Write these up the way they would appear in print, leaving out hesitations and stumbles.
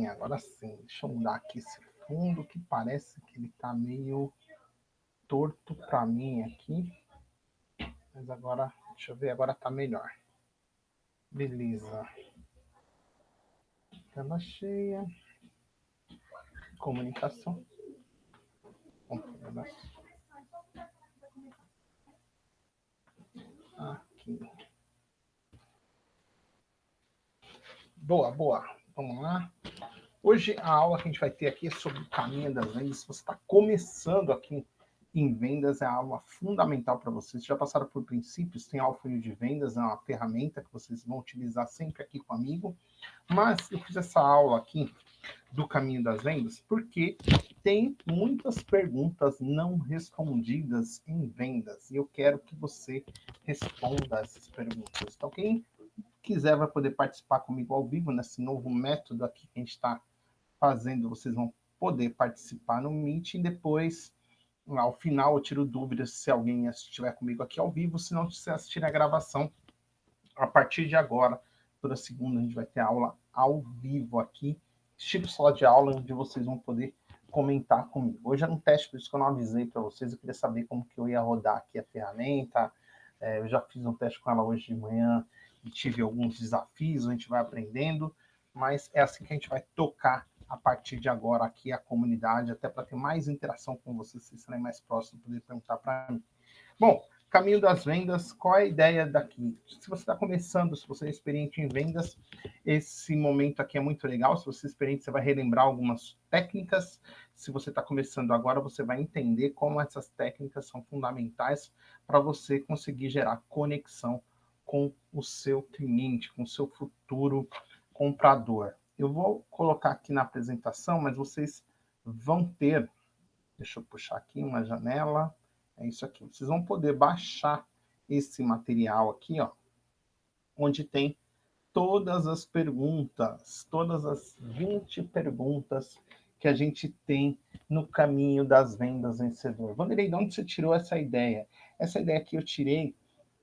sim, agora sim. Deixa eu mudar aqui esse fundo que parece que ele tá meio torto para mim aqui. Mas agora, deixa eu ver, agora tá melhor. Beleza. Tela cheia. Comunicação. Aqui. Boa, boa. Vamos lá. Hoje a aula que a gente vai ter aqui é sobre o caminho das vendas. Se você está começando aqui em vendas, é a aula fundamental para vocês. Já passaram por princípios, tem aula funil de vendas, é uma ferramenta que vocês vão utilizar sempre aqui comigo. Mas eu fiz essa aula aqui do caminho das vendas porque tem muitas perguntas não respondidas em vendas e eu quero que você responda essas perguntas. Então, quem quiser vai poder participar comigo ao vivo nesse novo método aqui que a gente está fazendo. Vocês vão poder participar no Meet e depois, ao final, eu tiro dúvidas se alguém estiver comigo aqui ao vivo, se não, se assistir a gravação. A partir de agora, toda segunda, a gente vai ter aula ao vivo aqui, estilo sala de aula, onde vocês vão poder comentar comigo. Hoje era um teste, por isso que eu não avisei para vocês, eu queria saber como que eu ia rodar aqui a ferramenta. Eu já fiz um teste com ela hoje de manhã e tive alguns desafios, a gente vai aprendendo, mas é assim que a gente vai tocar a partir de agora aqui a comunidade, até para ter mais interação com vocês, se estarem mais próximos, poder perguntar para mim. Bom, caminho das vendas, qual é a ideia daqui? Se você está começando, se você é experiente em vendas, esse momento aqui é muito legal. Se você é experiente, você vai relembrar algumas técnicas. Se você está começando agora, você vai entender como essas técnicas são fundamentais para você conseguir gerar conexão com o seu cliente, com o seu futuro comprador. Eu vou colocar aqui na apresentação, mas vocês vão ter, deixa eu puxar aqui uma janela, é isso aqui. Vocês vão poder baixar esse material aqui, ó, onde tem todas as perguntas, todas as 20 perguntas que a gente tem no caminho das vendas vencedor. Vanderlei, de onde você tirou essa ideia? Essa ideia aqui eu tirei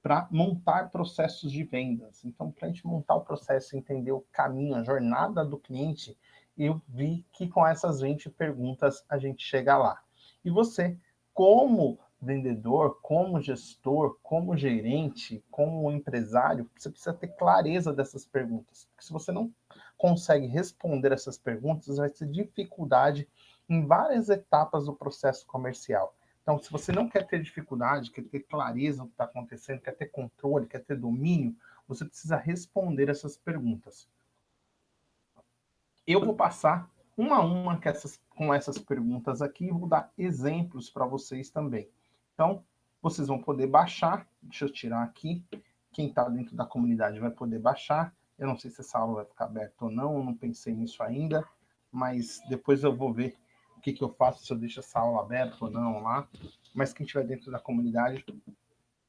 para montar processos de vendas. Então, para a gente montar o processo, entender o caminho, a jornada do cliente, eu vi que com essas 20 perguntas a gente chega lá. E você, como vendedor, como gestor, como gerente, como empresário, você precisa ter clareza dessas perguntas. Porque se você não consegue responder essas perguntas, vai ter dificuldade em várias etapas do processo comercial. Então, se você não quer ter dificuldade, quer ter clareza no que está acontecendo, quer ter controle, quer ter domínio, você precisa responder essas perguntas. Eu vou passar uma a uma com essas perguntas aqui e vou dar exemplos para vocês também. Então, vocês vão poder baixar. Deixa eu tirar aqui. Quem está dentro da comunidade vai poder baixar. Eu não sei se essa aula vai ficar aberta ou não, eu não pensei nisso ainda, mas depois eu vou ver o que eu faço, se eu deixo essa aula aberta ou não lá. Mas quem estiver dentro da comunidade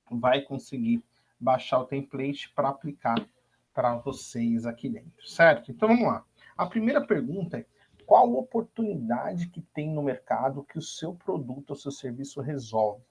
vai conseguir baixar o template para aplicar para vocês aqui dentro, certo? Então vamos lá. A primeira pergunta é: qual oportunidade que tem no mercado que o seu produto ou seu serviço resolve?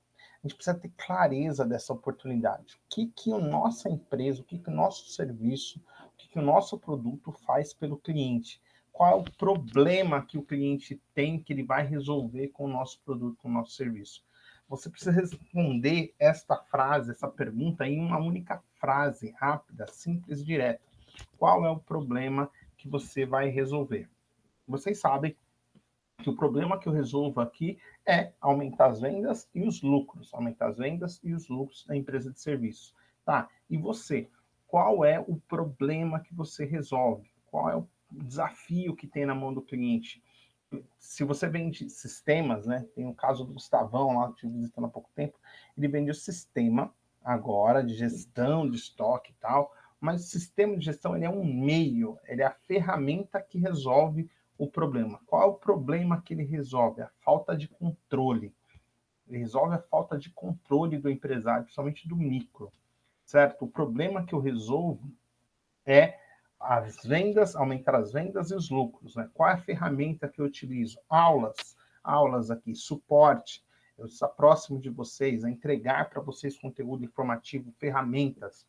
A gente precisa ter clareza dessa oportunidade. O que a nossa empresa, o que o nosso serviço, o que o nosso produto faz pelo cliente? Qual é o problema que o cliente tem que ele vai resolver com o nosso produto, com o nosso serviço? Você precisa responder esta frase, essa pergunta, em uma única frase, rápida, simples e direta. Qual é o problema que você vai resolver? Vocês sabem que o problema que eu resolvo aqui é aumentar as vendas e os lucros. Aumentar as vendas e os lucros da empresa de serviços. Tá? E você? Qual é o problema que você resolve? Qual é o desafio que tem na mão do cliente? Se você vende sistemas, né? Tem o caso do Gustavão lá, que eu estive visitando há pouco tempo, ele vende o sistema agora de gestão de estoque e tal, mas o sistema de gestão ele é um meio, ele é a ferramenta que resolve o problema. Qual é o problema que ele resolve? A falta de controle. Ele resolve a falta de controle do empresário, principalmente do micro, certo? O problema que eu resolvo é as vendas, aumentar as vendas e os lucros, né? Qual é a ferramenta que eu utilizo? Aulas aqui, suporte, eu estou próximo de vocês, a entregar para vocês conteúdo informativo, ferramentas.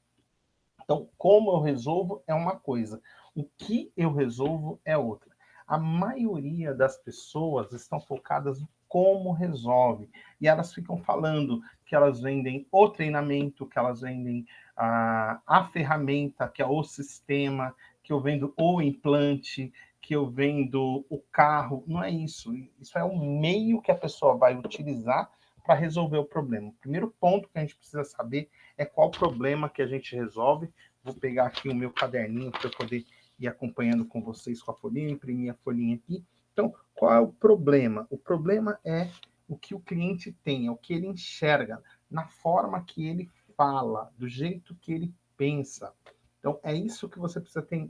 Então, como eu resolvo é uma coisa, o que eu resolvo é outra. a maioria das pessoas estão focadas no como resolve. E elas ficam falando que elas vendem o treinamento, que elas vendem a ferramenta, que é o sistema, que eu vendo o implante, que eu vendo o carro. Não é isso. Isso é o meio que a pessoa vai utilizar para resolver o problema. O primeiro ponto que a gente precisa saber é qual problema que a gente resolve. Vou pegar aqui o meu caderninho para eu poder ir acompanhando com vocês com a folhinha, imprimir a folhinha aqui. Então, qual é o problema? O problema é o que o cliente tem, é o que ele enxerga, na forma que ele fala, do jeito que ele pensa. Então, é isso que você precisa ter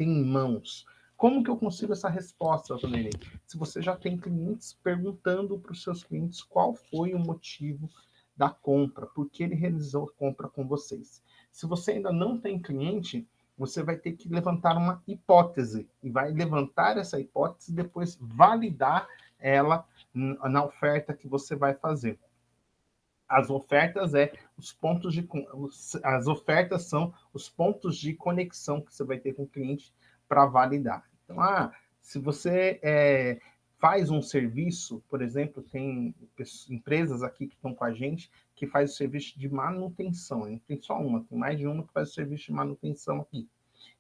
em mãos. Como que eu consigo essa resposta, Vanderlei? Se você já tem clientes perguntando para os seus clientes qual foi o motivo da compra, por que ele realizou a compra com vocês. Se você ainda não tem cliente, você vai ter que levantar uma hipótese e vai levantar essa hipótese e depois validar ela na oferta que você vai fazer. As ofertas as ofertas são os pontos de conexão que você vai ter com o cliente para validar. Então, se você faz um serviço, por exemplo, tem empresas aqui que estão com a gente que faz o serviço de manutenção. Não tem só uma, tem mais de uma que faz o serviço de manutenção aqui.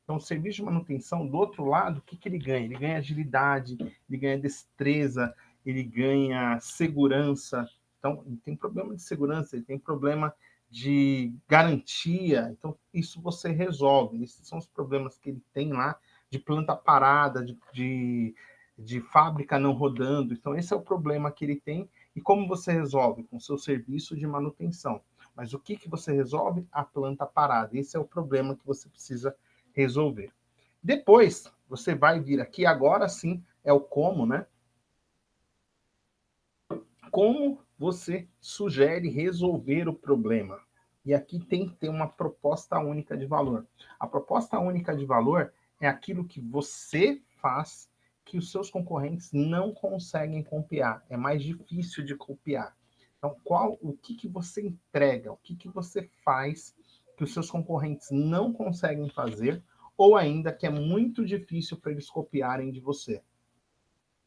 Então, o serviço de manutenção, do outro lado, o que, que ele ganha? Ele ganha agilidade, ele ganha destreza, ele ganha segurança. Então, ele tem problema de segurança, ele tem problema de garantia. Então, isso você resolve. Esses são os problemas que ele tem lá de planta parada, de fábrica não rodando. Então, esse é o problema que ele tem. E como você resolve? Com o seu serviço de manutenção. Mas o que, que você resolve? A planta parada. Esse é o problema que você precisa resolver. Depois, você vai vir aqui, agora sim, é o como, né? Como você sugere resolver o problema? E aqui tem que ter uma proposta única de valor. A proposta única de valor é aquilo que você faz que os seus concorrentes não conseguem copiar. É mais difícil de copiar. Então, o que você entrega? O que você faz que os seus concorrentes não conseguem fazer ou ainda que é muito difícil para eles copiarem de você?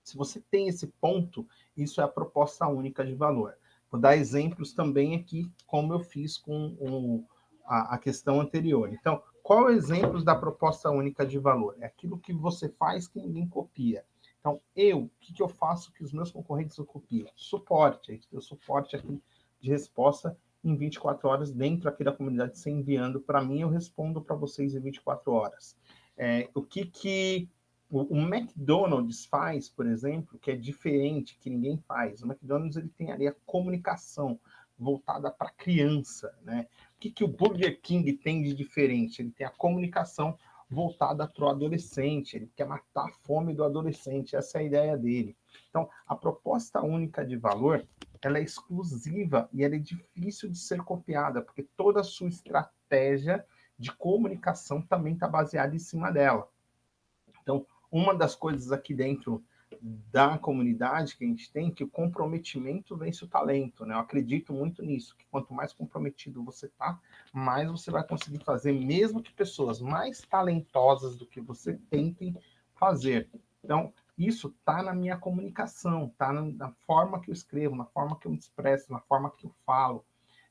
Se você tem esse ponto, isso é a proposta única de valor. Vou dar exemplos também aqui, como eu fiz com a questão anterior. Então, qual é o exemplo da proposta única de valor? É aquilo que você faz que ninguém copia. Então, o que eu faço que os meus concorrentes não copiam? Suporte. A gente tem o suporte aqui de resposta em 24 horas dentro aqui da comunidade, você enviando para mim, eu respondo para vocês em 24 horas. O que o McDonald's faz, por exemplo, que é diferente, que ninguém faz. O McDonald's ele tem ali a comunicação voltada para a criança, né? O que o Burger King tem de diferente? Ele tem a comunicação voltada para o adolescente, ele quer matar a fome do adolescente, essa é a ideia dele. Então, a proposta única de valor, ela é exclusiva e ela é difícil de ser copiada, porque toda a sua estratégia de comunicação também está baseada em cima dela. Então, uma das coisas aqui dentro da comunidade que a gente tem, que o comprometimento vence o talento, né? Eu acredito muito nisso, que quanto mais comprometido você tá, mais você vai conseguir fazer, mesmo que pessoas mais talentosas do que você tentem fazer. Então, isso tá na minha comunicação, tá na forma que eu escrevo, na forma que eu me expresso, na forma que eu falo,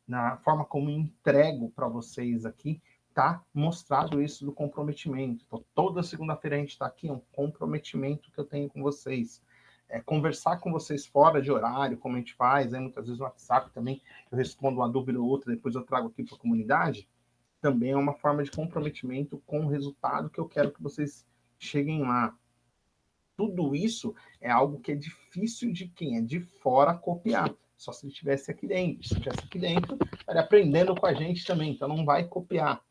na forma como eu entrego para vocês aqui, tá mostrado isso do comprometimento. Então, toda segunda-feira a gente está aqui, é um comprometimento que eu tenho com vocês. Conversar com vocês fora de horário, como a gente faz, muitas vezes no WhatsApp também, eu respondo uma dúvida ou outra, depois eu trago aqui para a comunidade, também é uma forma de comprometimento com o resultado que eu quero que vocês cheguem lá. Tudo isso é algo que é difícil de quem é de fora copiar. Só se ele estivesse aqui dentro. Se estivesse aqui dentro, estaria aprendendo com a gente também, então não vai copiar.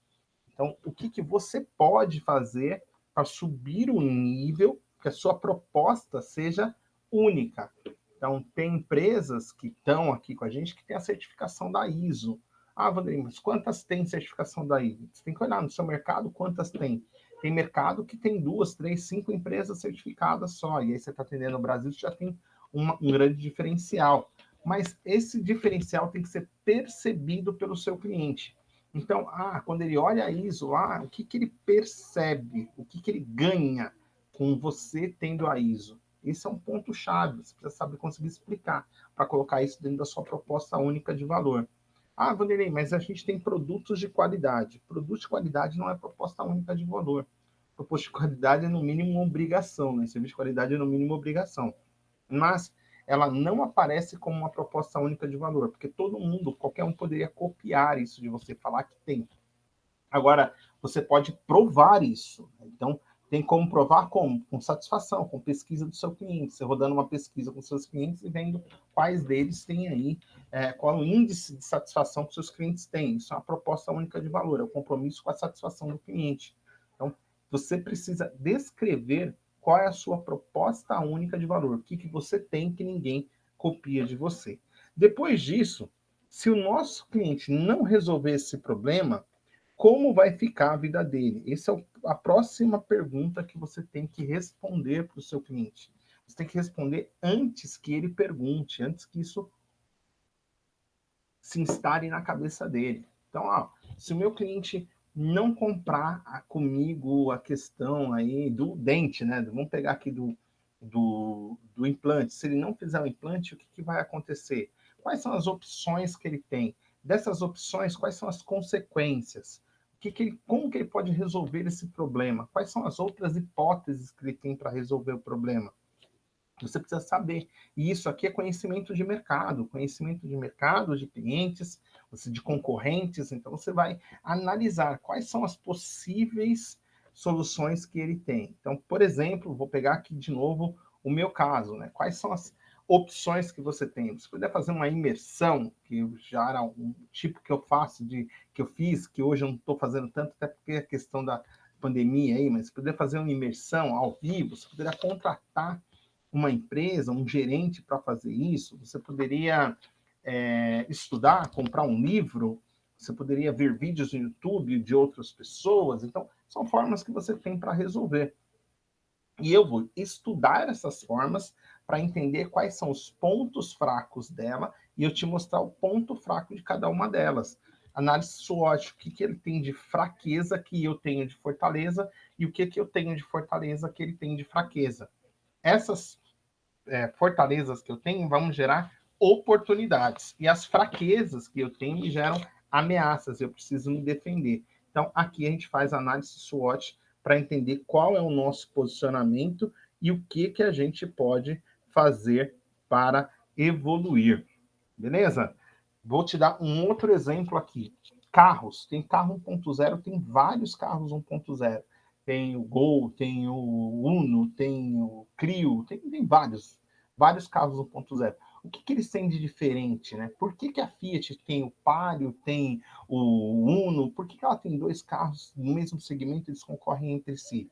Então, o que você pode fazer para subir o nível, que a sua proposta seja única? Então, tem empresas que estão aqui com a gente que tem a certificação da ISO. Vanderim, mas quantas tem certificação da ISO? Você tem que olhar no seu mercado quantas tem. Tem mercado que tem 2, 3, 5 empresas certificadas só. E aí você está atendendo no Brasil, você já tem um grande diferencial. Mas esse diferencial tem que ser percebido pelo seu cliente. Então, quando ele olha a ISO lá, o que ele percebe? O que ele ganha? com você tendo a ISO. Esse é um ponto-chave, você precisa saber conseguir explicar para colocar isso dentro da sua proposta única de valor. Ah, Vanderlei, mas a gente tem produtos de qualidade. Produto de qualidade não é proposta única de valor. Proposta de qualidade é, no mínimo, uma obrigação, né? Serviço de qualidade é, no mínimo, uma obrigação. Mas ela não aparece como uma proposta única de valor, porque todo mundo, qualquer um poderia copiar isso de você, falar que tem. Agora, você pode provar isso. Então, tem como provar como? Com satisfação, com pesquisa do seu cliente. Você rodando uma pesquisa com seus clientes e vendo quais deles têm aí, qual o índice de satisfação que seus clientes têm. Isso é uma proposta única de valor, é o compromisso com a satisfação do cliente. Então, você precisa descrever qual é a sua proposta única de valor, o que você tem que ninguém copia de você. Depois disso, se o nosso cliente não resolver esse problema, como vai ficar a vida dele? Essa é a próxima pergunta que você tem que responder para o seu cliente. Você tem que responder antes que ele pergunte, antes que isso se instale na cabeça dele. Então, ó, se o meu cliente não comprar comigo a questão aí do dente, né? Vamos pegar aqui do implante. Se ele não fizer o implante, o que vai acontecer? Quais são as opções que ele tem? Dessas opções, quais são as consequências? Como que ele pode resolver esse problema? Quais são as outras hipóteses que ele tem para resolver o problema? Você precisa saber. E isso aqui é conhecimento de mercado, de clientes, de concorrentes. Então, você vai analisar quais são as possíveis soluções que ele tem. Então, por exemplo, vou pegar aqui de novo o meu caso, né? Quais são as opções que você tem? Você puder fazer uma imersão, que já era um tipo que eu faço, que eu fiz, que hoje eu não estou fazendo tanto, até porque é questão da pandemia aí, mas se puder fazer uma imersão ao vivo, você poderia contratar uma empresa, um gerente para fazer isso, você poderia estudar, comprar um livro, você poderia ver vídeos no YouTube de outras pessoas. Então, são formas que você tem para resolver. E eu vou estudar essas formas para entender quais são os pontos fracos dela e eu te mostrar o ponto fraco de cada uma delas. Análise SWOT, o que ele tem de fraqueza que eu tenho de fortaleza e o que eu tenho de fortaleza que ele tem de fraqueza. Essas fortalezas que eu tenho vão gerar oportunidades. E as fraquezas que eu tenho me geram ameaças. Eu preciso me defender. Então, aqui a gente faz análise SWOT para entender qual é o nosso posicionamento e o que a gente pode fazer para evoluir. Beleza? Vou te dar um outro exemplo aqui. Carros. Tem carro 1.0, tem vários carros 1.0. Tem o Gol, tem o Uno, tem o Clio, tem vários carros 1.0. O que eles têm de diferente, né? Por que a Fiat tem o Palio, tem o Uno? Por que ela tem dois carros no mesmo segmento e eles concorrem entre si?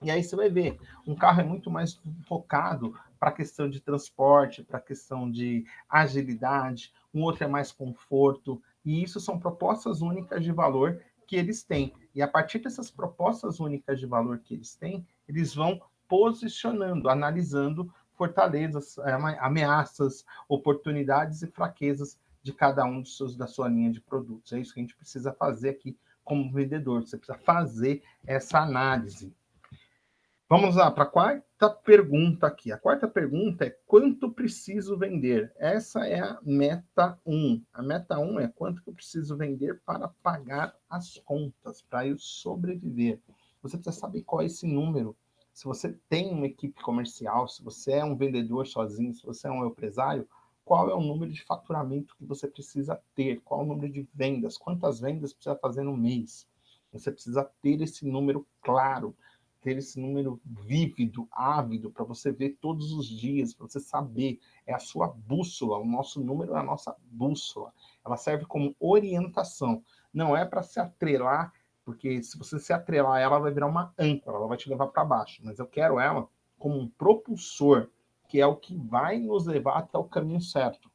E aí você vai ver, um carro é muito mais focado para a questão de transporte, para a questão de agilidade, um outro é mais conforto, e isso são propostas únicas de valor que eles têm. E a partir dessas propostas únicas de valor que eles têm, eles vão posicionando, analisando fortalezas, ameaças, oportunidades e fraquezas de cada um da sua linha de produtos. É isso que a gente precisa fazer aqui como vendedor, você precisa fazer essa análise. Vamos lá para a quarta pergunta aqui. A quarta pergunta é quanto preciso vender? Essa é a meta 1. A meta 1 é quanto que eu preciso vender para pagar as contas, para eu sobreviver. Você precisa saber qual é esse número. Se você tem uma equipe comercial, se você é um vendedor sozinho, se você é um empresário, qual é o número de faturamento que você precisa ter? Qual é o número de vendas? Quantas vendas precisa fazer no mês? Você precisa ter esse número claro, ter esse número vívido, ávido, para você ver todos os dias, para você saber. É a sua bússola. O nosso número é a nossa bússola. Ela serve como orientação. Não é para se atrelar, porque se você se atrelar, ela vai virar uma âncora, ela vai te levar para baixo. Mas eu quero ela como um propulsor, que é o que vai nos levar até o caminho certo.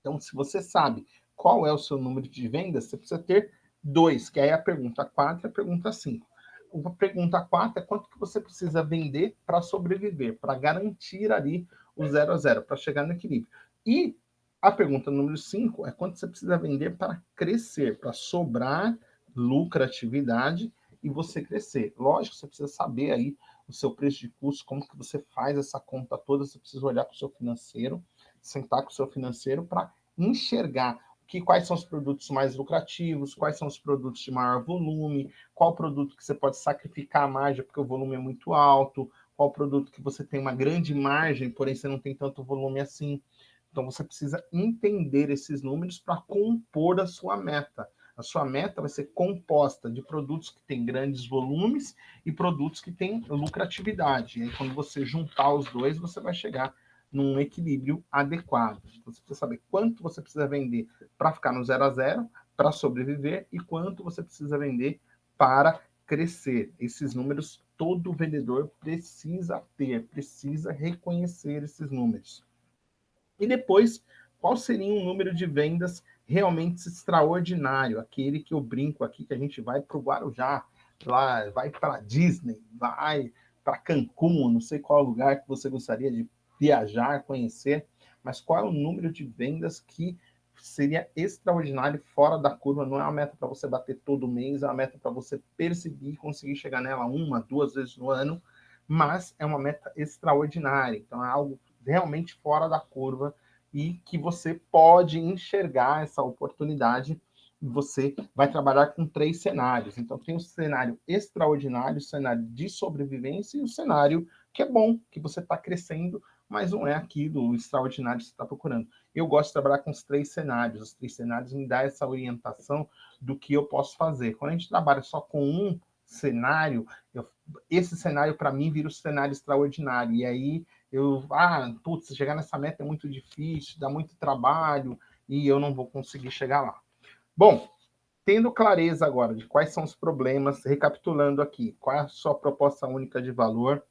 Então, se você sabe qual é o seu número de vendas, você precisa ter 2, que aí é a pergunta 4 e a pergunta 5. A pergunta 4 é quanto que você precisa vender para sobreviver, para garantir ali o 0 a 0, para chegar no equilíbrio. E a pergunta número 5 é quanto você precisa vender para crescer, para sobrar lucratividade e você crescer. Lógico, você precisa saber aí o seu preço de custo, como que você faz essa conta toda, você precisa olhar para o seu financeiro, sentar com o seu financeiro para enxergar quais são os produtos mais lucrativos, quais são os produtos de maior volume, qual produto que você pode sacrificar a margem porque o volume é muito alto, qual produto que você tem uma grande margem, porém você não tem tanto volume assim. Então você precisa entender esses números para compor a sua meta. A sua meta vai ser composta de produtos que têm grandes volumes e produtos que têm lucratividade. E aí, quando você juntar os dois, você vai chegar num equilíbrio adequado. Então, você precisa saber quanto você precisa vender para ficar no 0 a 0, para sobreviver, e quanto você precisa vender para crescer. Esses números todo vendedor precisa ter, precisa reconhecer esses números. E depois, qual seria um número de vendas realmente extraordinário? Aquele que eu brinco aqui, que a gente vai para o Guarujá, lá, vai para Disney, vai para Cancún, não sei qual lugar que você gostaria de viajar, conhecer, mas qual é o número de vendas que seria extraordinário, fora da curva? Não é uma meta para você bater todo mês, é uma meta para você perseguir, conseguir chegar nela 1, 2 vezes no ano, mas é uma meta extraordinária. Então, é algo realmente fora da curva e que você pode enxergar essa oportunidade. Você vai trabalhar com 3 cenários. Então, tem o cenário extraordinário, o cenário de sobrevivência e o cenário que é bom, que você está crescendo, mas não é aquilo extraordinário que você está procurando. Eu gosto de trabalhar com os 3 cenários. Os 3 cenários me dão essa orientação do que eu posso fazer. Quando a gente trabalha só com um cenário, esse cenário, para mim, vira o cenário extraordinário. E aí, putz, chegar nessa meta é muito difícil, dá muito trabalho, e eu não vou conseguir chegar lá. Bom, tendo clareza agora de quais são os problemas, recapitulando aqui, qual é a sua proposta única de valor,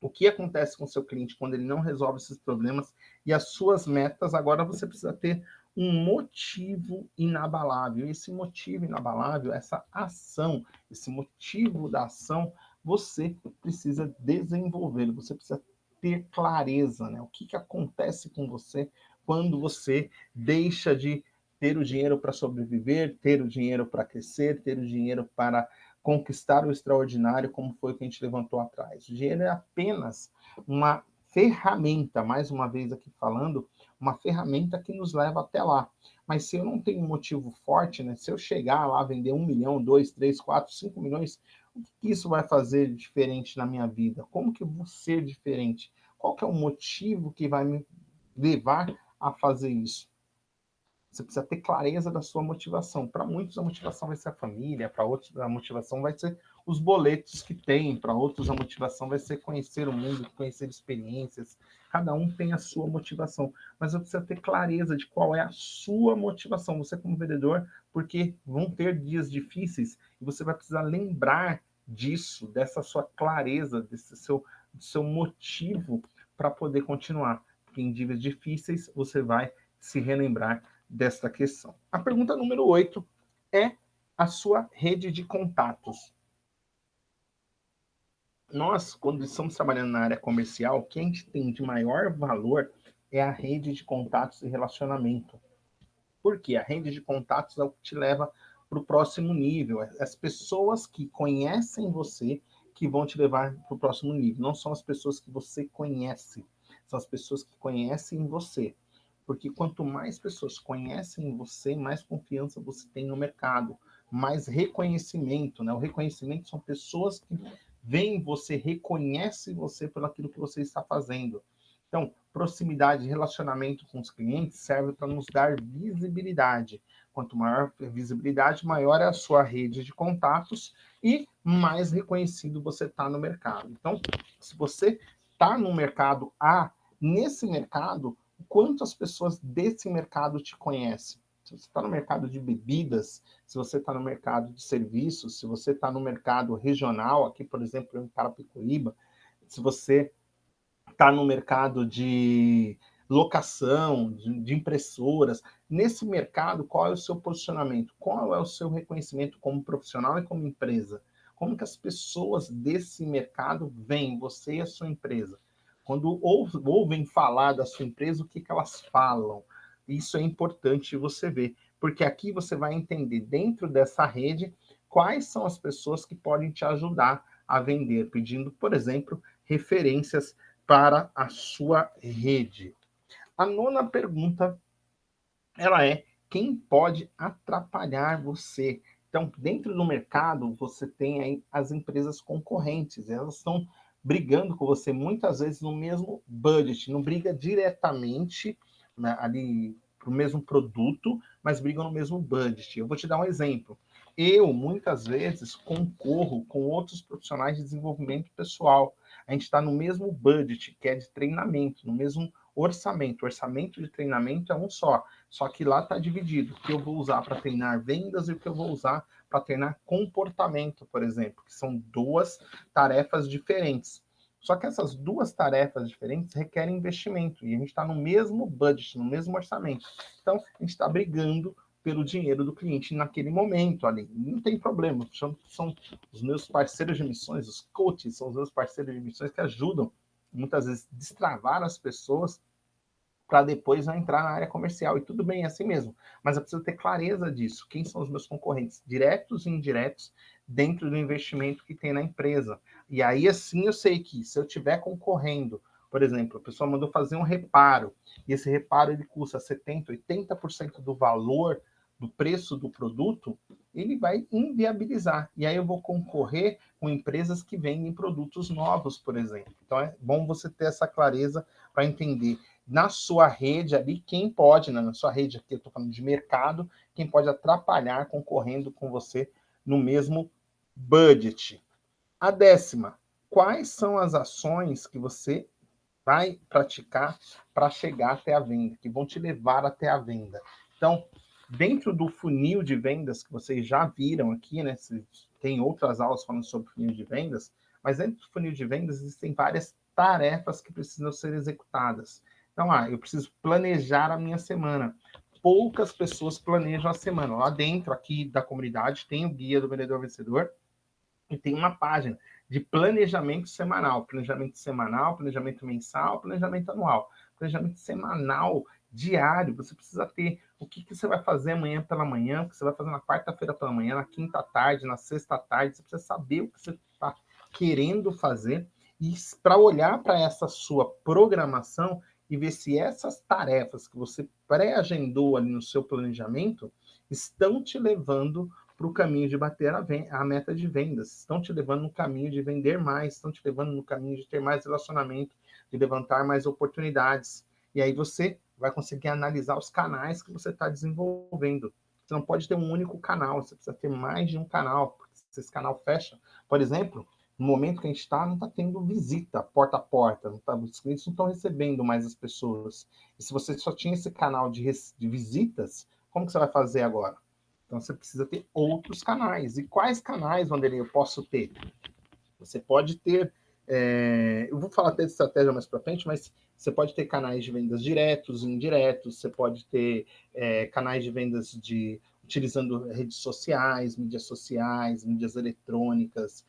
o que acontece com o seu cliente quando ele não resolve esses problemas e as suas metas, agora você precisa ter um motivo inabalável. Esse motivo inabalável, essa ação, esse motivo da ação, você precisa desenvolver, você precisa ter clareza, né? O que acontece com você quando você deixa de ter o dinheiro para sobreviver, ter o dinheiro para crescer, ter o dinheiro para conquistar o extraordinário, como foi o que a gente levantou atrás. O dinheiro é apenas uma ferramenta, mais uma vez aqui falando, uma ferramenta que nos leva até lá. Mas se eu não tenho um motivo forte, né? Se eu chegar lá, vender 1 milhão, 2, 3, 4, 5 milhões, o que isso vai fazer diferente na minha vida? Como que eu vou ser diferente? Qual que é o motivo que vai me levar a fazer isso? Você precisa ter clareza da sua motivação. Para muitos, a motivação vai ser a família, para outros, a motivação vai ser os boletos que tem, para outros, a motivação vai ser conhecer o mundo, conhecer experiências. Cada um tem a sua motivação, mas você precisa ter clareza de qual é a sua motivação, você como vendedor, porque vão ter dias difíceis e você vai precisar lembrar disso, dessa sua clareza, desse seu motivo para poder continuar. Porque em dias difíceis você vai se relembrar desta questão. A pergunta número 8 é a sua rede de contatos. Nós, quando estamos trabalhando na área comercial, o que a gente tem de maior valor é a rede de contatos e relacionamento. Por quê? A rede de contatos é o que te leva para o próximo nível. As pessoas que conhecem você que vão te levar para o próximo nível. Não são as pessoas que você conhece, são as pessoas que conhecem você. Porque quanto mais pessoas conhecem você, mais confiança você tem no mercado, mais reconhecimento, né? O reconhecimento são pessoas que veem você, reconhecem você pelo aquilo que você está fazendo. Então, proximidade, relacionamento com os clientes serve para nos dar visibilidade. Quanto maior a visibilidade, maior é a sua rede de contatos e mais reconhecido você está no mercado. Então, se você está no mercado A, nesse mercado, quantas pessoas desse mercado te conhecem? Se você está no mercado de bebidas, se você está no mercado de serviços, se você está no mercado regional, aqui, por exemplo, em Carapicuíba, se você está no mercado de locação, de impressoras, nesse mercado, qual é o seu posicionamento? Qual é o seu reconhecimento como profissional e como empresa? Como que as pessoas desse mercado veem você e a sua empresa? Quando ouvem falar da sua empresa, o que elas falam? Isso é importante você ver, porque aqui você vai entender, dentro dessa rede, quais são as pessoas que podem te ajudar a vender, pedindo, por exemplo, referências para a sua rede. A nona pergunta, ela é: quem pode atrapalhar você? Então, dentro do mercado, você tem aí as empresas concorrentes, elas estão brigando com você muitas vezes no mesmo budget, não briga diretamente, né, ali para o mesmo produto, mas brigam no mesmo budget. Eu vou te dar um exemplo. Eu, muitas vezes, concorro com outros profissionais de desenvolvimento pessoal. A gente está no mesmo budget, que é de treinamento, no mesmo orçamento. O orçamento de treinamento é um só que lá está dividido o que eu vou usar para treinar vendas e o que eu vou usar para treinar comportamento, por exemplo, que são duas tarefas diferentes. Só que essas duas tarefas diferentes requerem investimento, e a gente está no mesmo budget, no mesmo orçamento. Então, a gente está brigando pelo dinheiro do cliente naquele momento ali. Não tem problema, são os meus parceiros de missões, os coaches são os meus parceiros de missões que ajudam, muitas vezes, destravar as pessoas para depois não entrar na área comercial. E tudo bem, é assim mesmo. Mas eu preciso ter clareza disso. Quem são os meus concorrentes, diretos e indiretos, dentro do investimento que tem na empresa. E aí, assim, eu sei que se eu estiver concorrendo, por exemplo, a pessoa mandou fazer um reparo, e esse reparo ele custa 70%, 80% do valor do preço do produto, ele vai inviabilizar. E aí eu vou concorrer com empresas que vendem produtos novos, por exemplo. Então é bom você ter essa clareza para entender na sua rede ali, quem pode, né, na sua rede aqui, eu estou falando de mercado, quem pode atrapalhar concorrendo com você no mesmo budget. A décima, quais são as ações que você vai praticar para chegar até a venda, que vão te levar até a venda? Então, dentro do funil de vendas que vocês já viram aqui, né? Tem outras aulas falando sobre funil de vendas, mas dentro do funil de vendas existem várias tarefas que precisam ser executadas. Então, eu preciso planejar a minha semana. Poucas pessoas planejam a semana. Lá dentro, aqui da comunidade, tem o Guia do Vendedor Vencedor e tem uma página de planejamento semanal, planejamento mensal, planejamento anual. Planejamento semanal, diário, você precisa ter o que você vai fazer amanhã pela manhã, o que você vai fazer na quarta-feira pela manhã, na quinta tarde, na sexta tarde, você precisa saber o que você está querendo fazer e para olhar para essa sua programação e ver se essas tarefas que você pré-agendou ali no seu planejamento estão te levando para o caminho de bater a meta de vendas, estão te levando no caminho de vender mais, estão te levando no caminho de ter mais relacionamento, de levantar mais oportunidades. E aí você vai conseguir analisar os canais que você está desenvolvendo. Você não pode ter um único canal, você precisa ter mais de um canal, porque se esse canal fecha, por exemplo, no momento que a gente está, não está tendo visita porta a porta, os clientes não estão recebendo mais as pessoas. E se você só tinha esse canal de visitas, como que você vai fazer agora? Então, você precisa ter outros canais. E quais canais, Wanderlei, eu posso ter? Você pode ter... eu vou falar até de estratégia mais para frente, mas você pode ter canais de vendas diretos e indiretos, você pode ter canais de vendas utilizando redes sociais, mídias eletrônicas,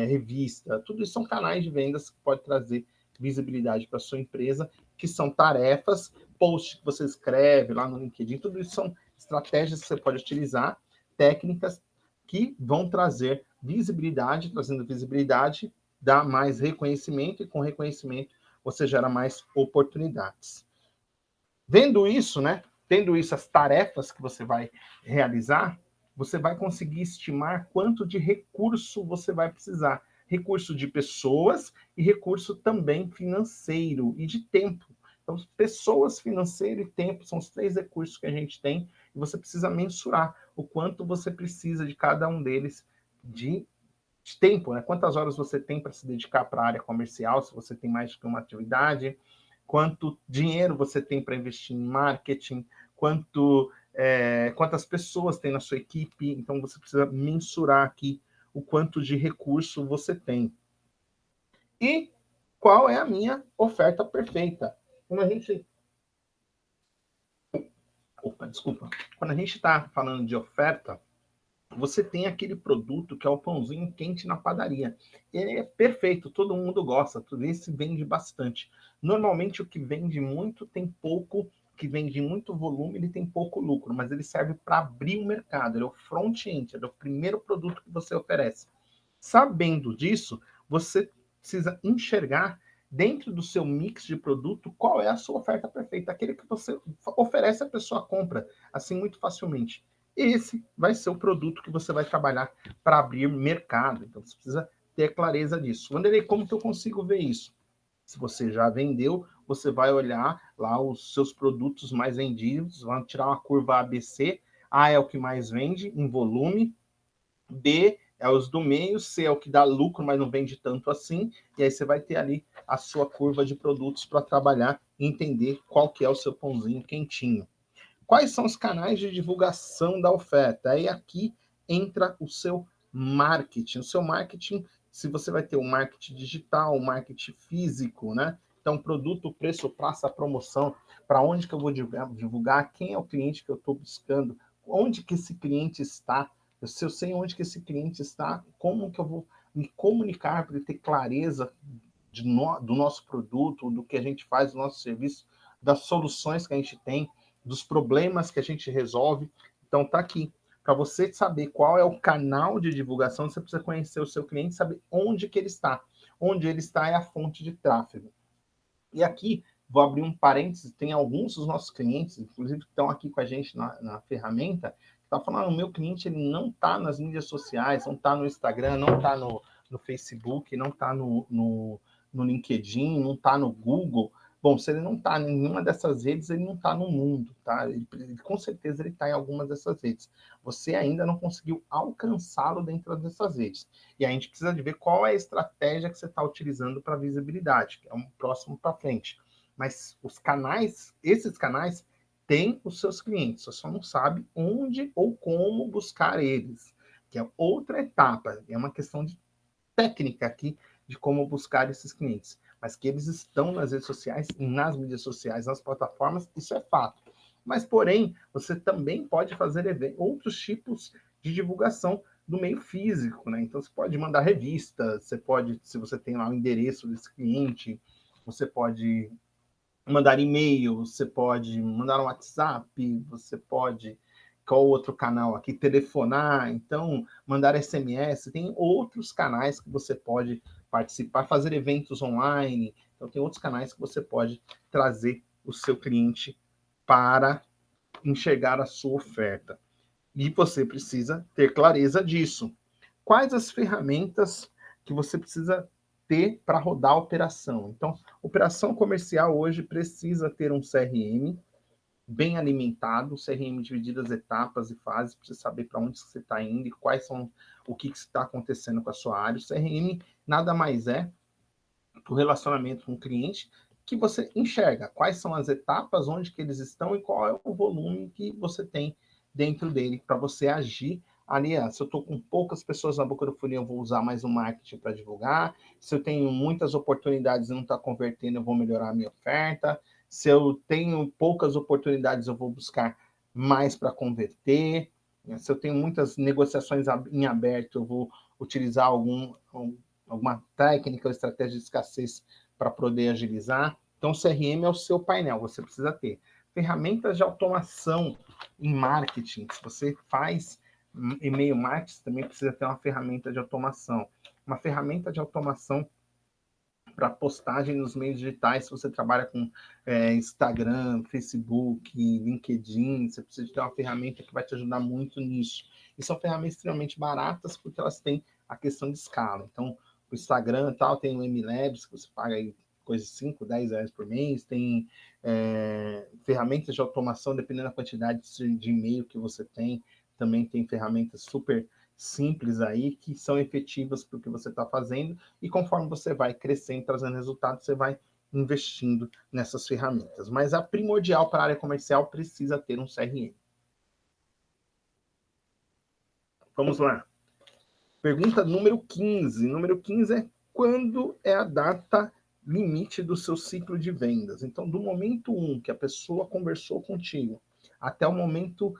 revista. Tudo isso são canais de vendas que pode trazer visibilidade para a sua empresa, que são tarefas, posts que você escreve lá no LinkedIn, tudo isso são estratégias que você pode utilizar, técnicas que vão trazer visibilidade, trazendo visibilidade, dá mais reconhecimento, e com reconhecimento você gera mais oportunidades. Vendo isso, né? Tendo isso, as tarefas que você vai realizar, você vai conseguir estimar quanto de recurso você vai precisar. Recurso de pessoas e recurso também financeiro e de tempo. Então, pessoas, financeiro e tempo são os 3 recursos que a gente tem e você precisa mensurar o quanto você precisa de cada um deles de tempo, né? Quantas horas você tem para se dedicar para a área comercial, se você tem mais do que uma atividade, quanto dinheiro você tem para investir em marketing, quantas pessoas tem na sua equipe, então você precisa mensurar aqui o quanto de recurso você tem. E qual é a minha oferta perfeita? Quando a gente... Quando a gente está falando de oferta, você tem aquele produto que é o pãozinho quente na padaria. Ele é perfeito, todo mundo gosta, tudo isso vende bastante. Normalmente o que vende muito tem pouco, que vende muito volume, ele tem pouco lucro, mas ele serve para abrir o mercado, ele é o front-end, ele é o primeiro produto que você oferece. Sabendo disso, você precisa enxergar dentro do seu mix de produto qual é a sua oferta perfeita, aquele que você oferece, a pessoa compra assim muito facilmente. Esse vai ser o produto que você vai trabalhar para abrir mercado. Então você precisa ter clareza disso. Wanderlei, como que eu consigo ver isso? Se você já vendeu, você vai olhar lá os seus produtos mais vendidos, vai tirar uma curva ABC. A é o que mais vende em volume, B é os do meio, C é o que dá lucro, mas não vende tanto assim, e aí você vai ter ali a sua curva de produtos para trabalhar e entender qual que é o seu pãozinho quentinho. Quais são os canais de divulgação da oferta? Aí aqui entra o seu marketing. O seu marketing, se você vai ter o marketing digital, o marketing físico, né? Então, produto, preço, praça, promoção, para onde que eu vou divulgar, quem é o cliente que eu estou buscando, onde que esse cliente está, se eu sei onde que esse cliente está, como que eu vou me comunicar para ele ter clareza do nosso produto, do que a gente faz, do nosso serviço, das soluções que a gente tem, dos problemas que a gente resolve. Então, tá aqui. Para você saber qual é o canal de divulgação, você precisa conhecer o seu cliente, saber onde que ele está. Onde ele está é a fonte de tráfego. E aqui, vou abrir um parênteses, tem alguns dos nossos clientes, inclusive, que estão aqui com a gente na ferramenta, que estão falando, o meu cliente ele não está nas mídias sociais, não está no Instagram, não está no Facebook, não está no LinkedIn, não está no Google. Bom, se ele não está em nenhuma dessas redes, ele não está no mundo, tá? Com certeza ele está em algumas dessas redes. Você ainda não conseguiu alcançá-lo dentro dessas redes. E a gente precisa de ver qual é a estratégia que você está utilizando para visibilidade, que é um próximo para frente. Mas os canais, esses canais, têm os seus clientes, você só não sabe onde ou como buscar eles, que é outra etapa, é uma questão de técnica aqui de como buscar esses clientes, mas que eles estão nas redes sociais, nas mídias sociais, nas plataformas, isso é fato. Mas, porém, você também pode fazer outros tipos de divulgação do meio físico, né? Então, você pode mandar revista, você pode, se você tem lá o endereço desse cliente, você pode mandar e-mail, você pode mandar um WhatsApp, você pode, qual outro canal aqui? Telefonar, então, mandar SMS, tem outros canais que você pode participar, fazer eventos online, então tem outros canais que você pode trazer o seu cliente para enxergar a sua oferta. E você precisa ter clareza disso. Quais as ferramentas que você precisa ter para rodar a operação? Então, operação comercial hoje precisa ter um CRM bem alimentado, CRM dividido as etapas e fases, para você saber para onde você está indo e quais são o que está acontecendo com a sua área. O CRM nada mais é o relacionamento com o cliente que você enxerga quais são as etapas, onde que eles estão e qual é o volume que você tem dentro dele para você agir ali. Se eu estou com poucas pessoas na boca do funil, eu vou usar mais o marketing para divulgar. Se eu tenho muitas oportunidades e não está convertendo, eu vou melhorar a minha oferta. Se eu tenho poucas oportunidades, eu vou buscar mais para converter. Se eu tenho muitas negociações em aberto, eu vou utilizar alguma técnica ou estratégia de escassez para poder agilizar. Então, o CRM é o seu painel, você precisa ter. Ferramentas de automação em marketing. Se você faz e-mail marketing, também precisa ter uma ferramenta de automação. Uma ferramenta de automação para postagem nos meios digitais, se você trabalha com Instagram, Facebook, LinkedIn, você precisa ter uma ferramenta que vai te ajudar muito nisso. E são ferramentas extremamente baratas, porque elas têm a questão de escala. Então, o Instagram tal, tem o MLabs, que você paga aí coisa de 5, 10 reais por mês, tem ferramentas de automação, dependendo da quantidade de e-mail que você tem, também tem ferramentas super simples aí, que são efetivas para o que você está fazendo, e conforme você vai crescendo, trazendo resultados, você vai investindo nessas ferramentas. Mas a primordial para a área comercial precisa ter um CRM. Vamos lá. Pergunta número 15. Número 15 é quando é a data limite do seu ciclo de vendas? Então, do momento 1 que a pessoa conversou contigo, até o momento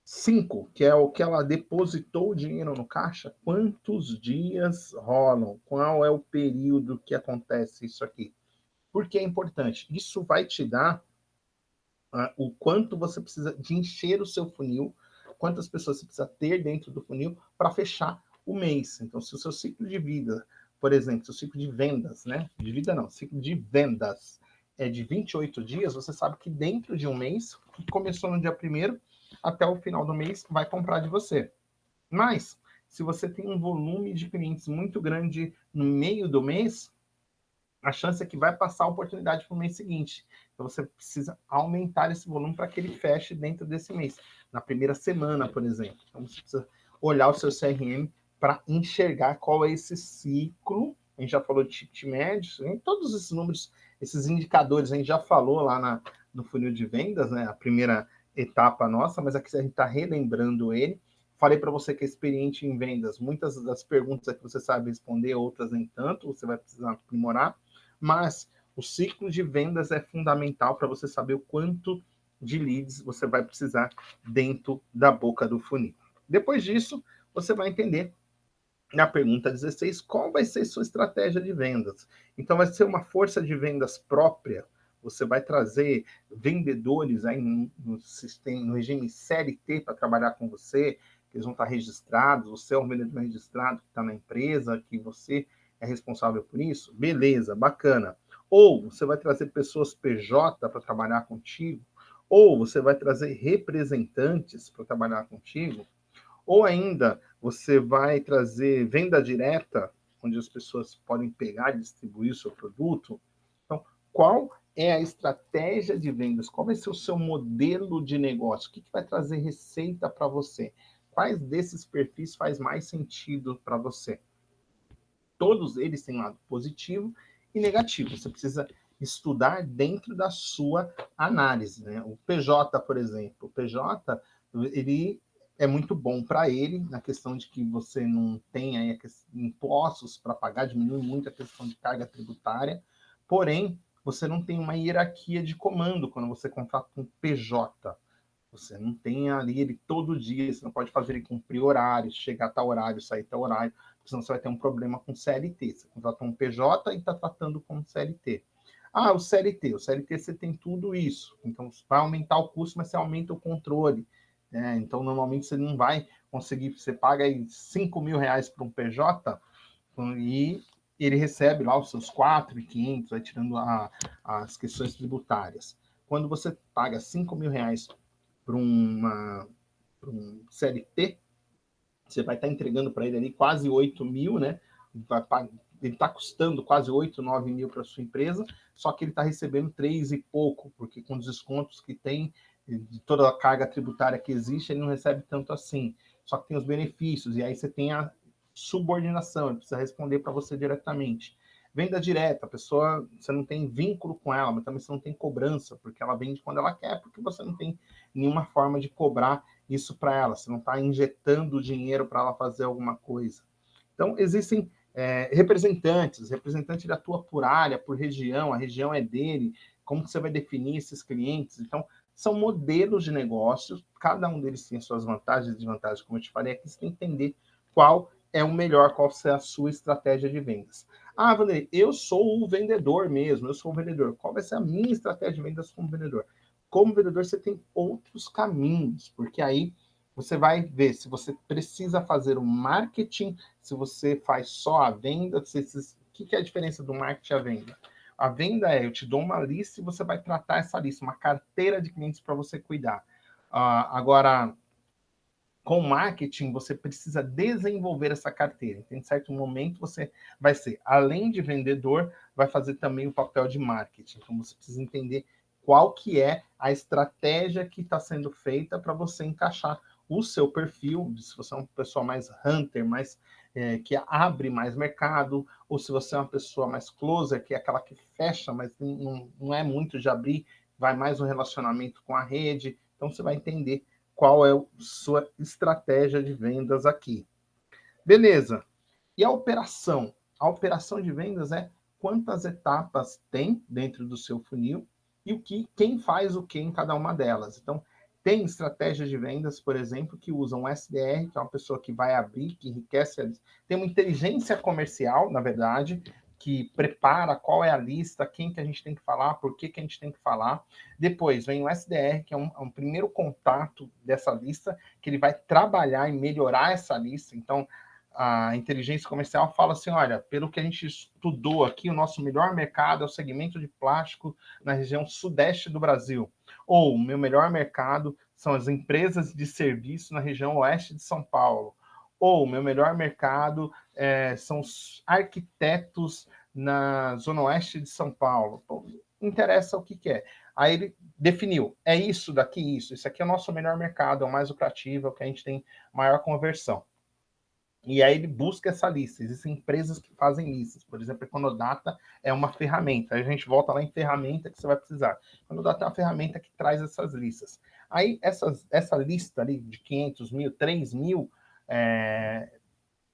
5, que é o que ela depositou o dinheiro no caixa, quantos dias rolam? Qual é o período que acontece isso aqui? Por que é importante? Isso vai te dar o quanto você precisa de encher o seu funil, quantas pessoas você precisa ter dentro do funil para fechar o mês. Então, se o seu ciclo de vida, por exemplo, seu ciclo de vendas, né? De vida não, ciclo de vendas é de 28 dias, você sabe que dentro de um mês, que começou no dia 1º, até o final do mês, vai comprar de você. Mas, se você tem um volume de clientes muito grande no meio do mês, a chance é que vai passar a oportunidade para o mês seguinte. Então, você precisa aumentar esse volume para que ele feche dentro desse mês. Na primeira semana, por exemplo. Então, você precisa olhar o seu CRM para enxergar qual é esse ciclo. A gente já falou de ticket médio, né? Todos esses números, esses indicadores, a gente já falou lá no funil de vendas, né? A primeira etapa nossa, mas aqui a gente está relembrando ele. Falei para você que é experiente em vendas. Muitas das perguntas é que você sabe responder, outras nem tanto, você vai precisar aprimorar. Mas o ciclo de vendas é fundamental para você saber o quanto de leads você vai precisar dentro da boca do funil. Depois disso, você vai entender, na pergunta 16, qual vai ser sua estratégia de vendas. Então, vai ser uma força de vendas própria. Você vai trazer vendedores aí no sistema, no regime CLT para trabalhar com você, que eles vão estar registrados, você é um vendedor registrado que está na empresa, que você é responsável por isso. Beleza, bacana. Ou você vai trazer pessoas PJ para trabalhar contigo, ou você vai trazer representantes para trabalhar contigo, ou ainda você vai trazer venda direta, onde as pessoas podem pegar e distribuir o seu produto. Então, qual é a estratégia de vendas? Qual vai ser o seu modelo de negócio? O que vai trazer receita para você? Quais desses perfis faz mais sentido para você? Todos eles têm lado positivo e negativo. Você precisa estudar dentro da sua análise, né? O PJ, por exemplo, o PJ, ele é muito bom para ele na questão de que você não tem aí impostos para pagar, diminui muito a questão de carga tributária, porém, você não tem uma hierarquia de comando quando você contrata um PJ. Você não tem ali ele todo dia, você não pode fazer ele cumprir horários, chegar a tal horário, sair a tal horário, senão você vai ter um problema com CLT. Você contrata um PJ e está tratando com CLT. Ah, o CLT você tem tudo isso. Então, vai aumentar o custo, mas você aumenta o controle. Né? Então, normalmente você não vai conseguir, você paga aí R$ 5.000 para um PJ e ele recebe lá os seus 4.500, vai tirando as questões tributárias. Quando você paga R$ 5.000 para um CLT, você vai estar entregando para ele ali quase 8.000, né? Ele está custando quase 8, 9 mil para a sua empresa, só que ele está recebendo 3 e pouco, porque com os descontos que tem, de toda a carga tributária que existe, ele não recebe tanto assim. Só que tem os benefícios, e aí você tem a subordinação, ele precisa responder para você diretamente. Venda direta, a pessoa, você não tem vínculo com ela, mas também você não tem cobrança, porque ela vende quando ela quer, porque você não tem nenhuma forma de cobrar isso para ela, você não está injetando dinheiro para ela fazer alguma coisa. Então, existem representantes, representante ele atua por área, por região, a região é dele, como que você vai definir esses clientes? Então, são modelos de negócios, cada um deles tem suas vantagens e desvantagens, como eu te falei aqui, você tem que entender qual é o melhor, qual é a sua estratégia de vendas. Ah, Vanderlei, eu sou o vendedor mesmo, eu sou o vendedor. Qual vai ser a minha estratégia de vendas como vendedor? Como vendedor, você tem outros caminhos, porque aí você vai ver se você precisa fazer um marketing, se você faz só a venda, o que é a diferença do marketing e a venda? A venda é, eu te dou uma lista e você vai tratar essa lista, uma carteira de clientes para você cuidar. Agora, com marketing, você precisa desenvolver essa carteira. Em certo momento, você vai ser, além de vendedor, vai fazer também o papel de marketing. Então, você precisa entender qual que é a estratégia que está sendo feita para você encaixar o seu perfil, se você é uma pessoa mais hunter, mais que abre mais mercado, ou se você é uma pessoa mais closer, que é aquela que fecha, mas não é muito de abrir, vai mais no relacionamento com a rede. Então, você vai entender qual é a sua estratégia de vendas aqui. Beleza. E a operação? A operação de vendas é quantas etapas tem dentro do seu funil e quem faz o que em cada uma delas. Então, tem estratégias de vendas, por exemplo, que usam o SDR, que é uma pessoa que vai abrir, que enriquece a lista. Tem uma inteligência comercial, na verdade, que prepara qual é a lista, quem que a gente tem que falar, por que a gente tem que falar. Depois vem o SDR, que é um primeiro contato dessa lista, que ele vai trabalhar e melhorar essa lista. Então, a inteligência comercial fala assim, olha, pelo que a gente estudou aqui, o nosso melhor mercado é o segmento de plástico na região sudeste do Brasil. Ou o meu melhor mercado são as empresas de serviço na região oeste de São Paulo. Ou o meu melhor mercado são os arquitetos na zona oeste de São Paulo. Pô, interessa o que é. Aí ele definiu, é isso daqui, isso. Esse aqui é o nosso melhor mercado, é o mais lucrativo, é o que a gente tem maior conversão. E aí ele busca essa lista. Existem empresas que fazem listas. Por exemplo, a Econodata é uma ferramenta. Aí a gente volta lá em ferramenta que você vai precisar. A Econodata é uma ferramenta que traz essas listas. Aí essa lista ali de 500 mil, 3 mil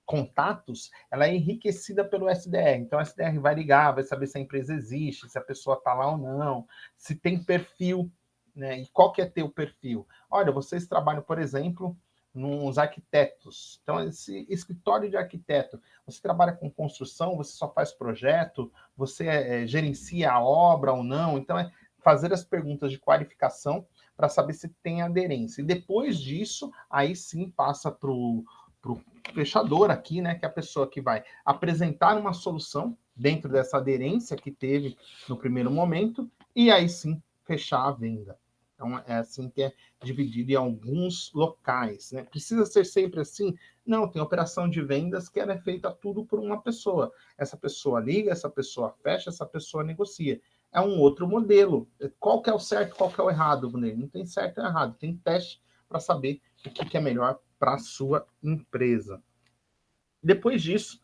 contatos, ela é enriquecida pelo SDR. Então, o SDR vai ligar, vai saber se a empresa existe, se a pessoa está lá ou não, se tem perfil, né? E qual que é teu perfil? Olha, vocês trabalham, por exemplo, nos arquitetos. Então, esse escritório de arquiteto, você trabalha com construção, você só faz projeto, você gerencia a obra ou não. Então, é fazer as perguntas de qualificação para saber se tem aderência. E depois disso, aí sim passa para o fechador aqui, né, que é a pessoa que vai apresentar uma solução dentro dessa aderência que teve no primeiro momento, e aí sim fechar a venda. Então, é assim que é dividido em alguns locais, né? Precisa ser sempre assim? Não, tem operação de vendas que ela é feita tudo por uma pessoa. Essa pessoa liga, essa pessoa fecha, essa pessoa negocia. É um outro modelo. Qual que é o certo, qual que é o errado, Bruno? Não tem certo e errado, tem teste para saber o que é melhor para a sua empresa. Depois disso,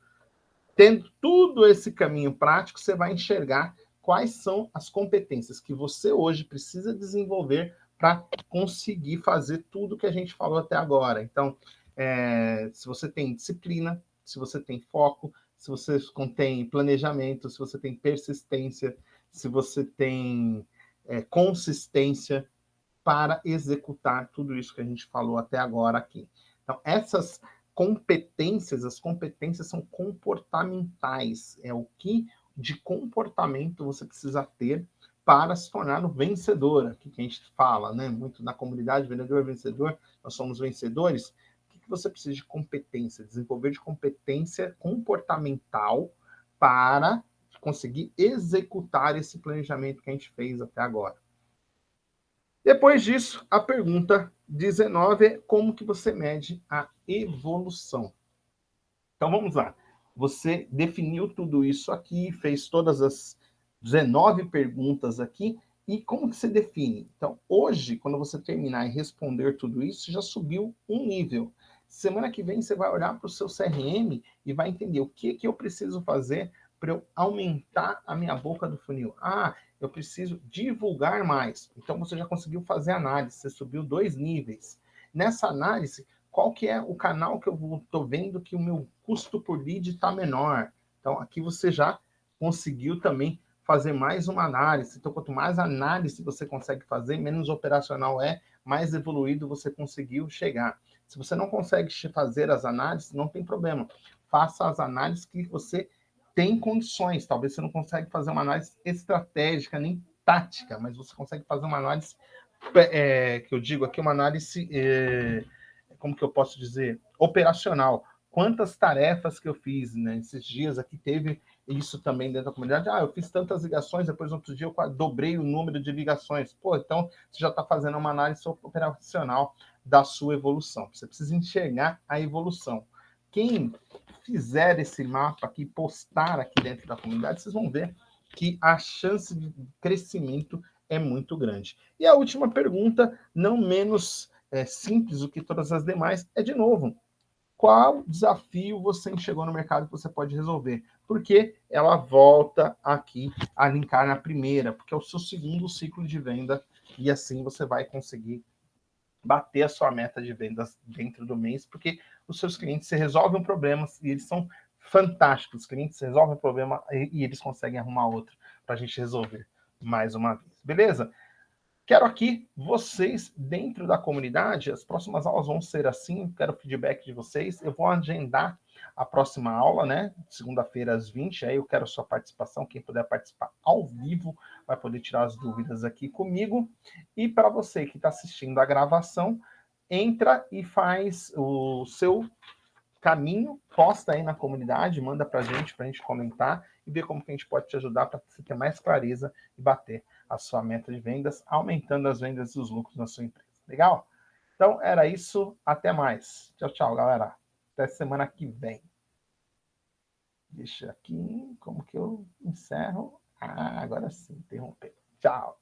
tendo tudo esse caminho prático, você vai enxergar quais são as competências que você hoje precisa desenvolver para conseguir fazer tudo que a gente falou até agora. Então, se você tem disciplina, se você tem foco, se você contém planejamento, se você tem persistência, se você tem consistência para executar tudo isso que a gente falou até agora aqui. Então, essas competências, as competências são comportamentais, é o que de comportamento você precisa ter para se tornar um vencedor, aqui que a gente fala, né, muito na comunidade vendedor vencedor, nós somos vencedores. O que você precisa de competência? Desenvolver de competência comportamental para conseguir executar esse planejamento que a gente fez até agora. Depois disso, a pergunta 19 é como que você mede a evolução. Então vamos lá. Você definiu tudo isso aqui, fez todas as 19 perguntas aqui, e como que você define? Então, hoje, quando você terminar e responder tudo isso, já subiu um nível. Semana que vem você vai olhar para o seu CRM e vai entender o que eu preciso fazer para eu aumentar a minha boca do funil. Ah, eu preciso divulgar mais. Então você já conseguiu fazer análise, você subiu 2 níveis. Nessa análise, qual que é o canal que eu estou vendo que o meu custo por lead está menor? Então aqui você já conseguiu também fazer mais uma análise. Então quanto mais análise você consegue fazer, menos operacional mais evoluído você conseguiu chegar. Se você não consegue fazer as análises, não tem problema. Faça as análises que você tem condições. Talvez você não consiga fazer uma análise estratégica nem tática, mas você consegue fazer uma análise que eu digo aqui, uma análise, como que eu posso dizer, operacional. Quantas tarefas que eu fiz, né? Esses dias aqui teve isso também dentro da comunidade. Ah, eu fiz tantas ligações, depois outro dia eu dobrei o número de ligações. Pô, então você já está fazendo uma análise operacional da sua evolução. Você precisa enxergar a evolução. Quem fizer esse mapa aqui, postar aqui dentro da comunidade, vocês vão ver que a chance de crescimento é muito grande. E a última pergunta, não menos simples do que todas as demais, é de novo, qual desafio você enxergou no mercado que você pode resolver? Porque ela volta aqui a linkar na primeira, porque é o seu segundo ciclo de venda, e assim você vai conseguir bater a sua meta de vendas dentro do mês, porque os seus clientes se resolvem um problema e eles são fantásticos. Os clientes resolvem um problema e eles conseguem arrumar outro para a gente resolver mais uma vez. Beleza? Quero aqui vocês dentro da comunidade. As próximas aulas vão ser assim. Quero feedback de vocês. Eu vou agendar a próxima aula, né? Segunda-feira às 20. Aí eu quero a sua participação. Quem puder participar ao vivo vai poder tirar as dúvidas aqui comigo. E para você que está assistindo a gravação, entra e faz o seu caminho, posta aí na comunidade, manda para a gente comentar e ver como que a gente pode te ajudar para você ter mais clareza e bater a sua meta de vendas, aumentando as vendas e os lucros na sua empresa. Legal? Então, era isso. Até mais. Tchau, tchau, galera. Até semana que vem. Deixa aqui, como que eu encerro? Ah, agora sim, interromper. Tchau.